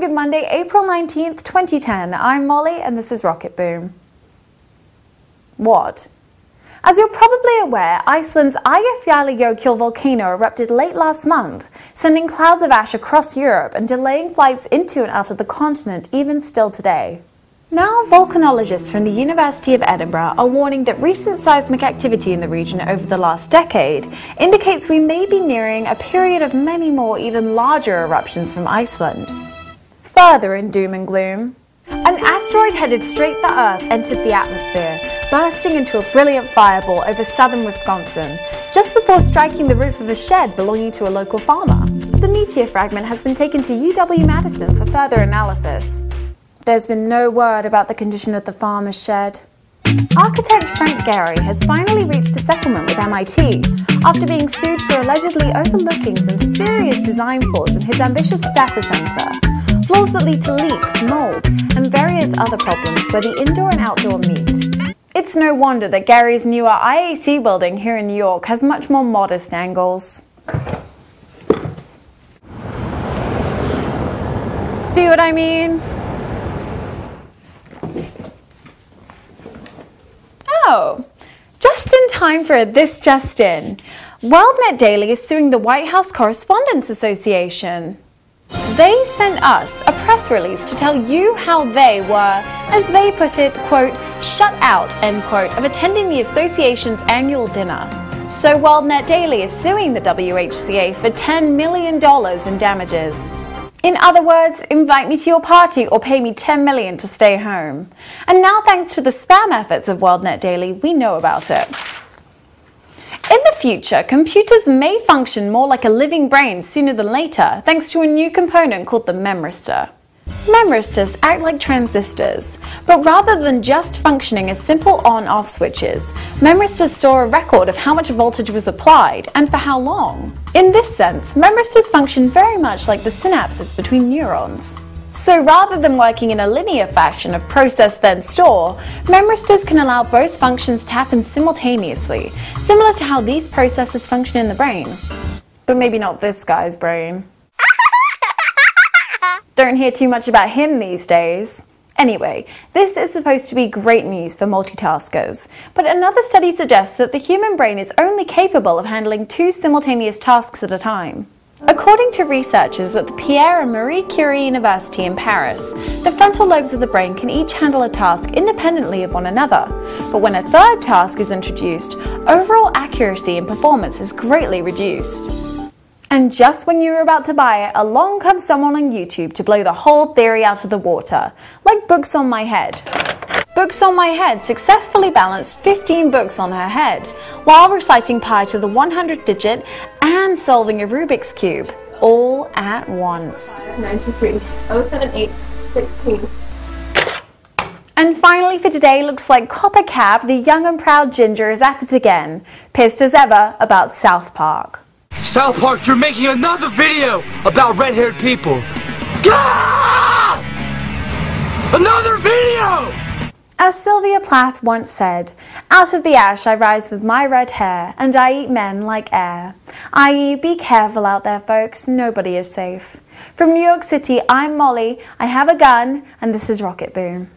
good Monday, April 19th, 2010. I'm Molly and this is Rocketboom. What? As you're probably aware, Iceland's Eyjafjallajökull volcano erupted late last month, sending clouds of ash across Europe and delaying flights into and out of the continent even still today. Now, volcanologists from the University of Edinburgh are warning that recent seismic activity in the region over the last decade indicates we may be nearing a period of many more even larger eruptions from Iceland. Further in doom and gloom, an asteroid headed straight for Earth entered the atmosphere, bursting into a brilliant fireball over southern Wisconsin, just before striking the roof of a shed belonging to a local farmer. The meteor fragment has been taken to UW-Madison for further analysis. There's been no word about the condition of the farmer's shed. Architect Frэнke Гэri has finally reached a settlement with MIT after being sued for allegedly overlooking some serious design flaws in his ambitious data center. Flaws that lead to leaks, mold, and various other problems where the indoor and outdoor meet. It's no wonder that Gary's newer IAC building here in New York has much more modest angles. See what I mean? Oh, just in time for This Just In. WorldNet Daily is suing the White House Correspondents Association. They sent us a press release to tell you how they were, as they put it, quote, shut out, end quote, of attending the association's annual dinner. So WorldNet Daily is suing the WHCA for $10 million in damages. In other words, invite me to your party or pay me $10 million to stay home. And now, thanks to the spam efforts of WorldNet Daily, we know about it. In the future, computers may function more like a living brain sooner than later, thanks to a new component called the memristor. Memristors act like transistors, but rather than just functioning as simple on-off switches, memristors store a record of how much voltage was applied and for how long. In this sense, memristors function very much like the synapses between neurons. So rather than working in a linear fashion of process then store, memristors can allow both functions to happen simultaneously, similar to how these processes function in the brain. But maybe not this guy's brain. Don't hear too much about him these days. Anyway, this is supposed to be great news for multitaskers, but another study suggests that the human brain is only capable of handling 2 simultaneous tasks at a time. According to researchers at the Pierre and Marie Curie University in Paris, the frontal lobes of the brain can each handle a task independently of one another, but when a third task is introduced, overall accuracy and performance is greatly reduced. And just when you were about to buy it, along comes someone on YouTube to blow the whole theory out of the water, like Books on My Head. Books on My Head successfully balanced 15 books on her head, while reciting pi to the 100th digit and solving a Rubik's Cube, all at once. 93, 078, 16. And finally for today, looks like Copper Cab, the young and proud ginger, is at it again, pissed as ever about South Park. South Park, you're making another video about red-haired people. Gah! Another video! As Sylvia Plath once said, out of the ash I rise with my red hair, and I eat men like air. I.e., be careful out there, folks, nobody is safe. From New York City, I'm Molly, I have a gun, and this is Rocketboom.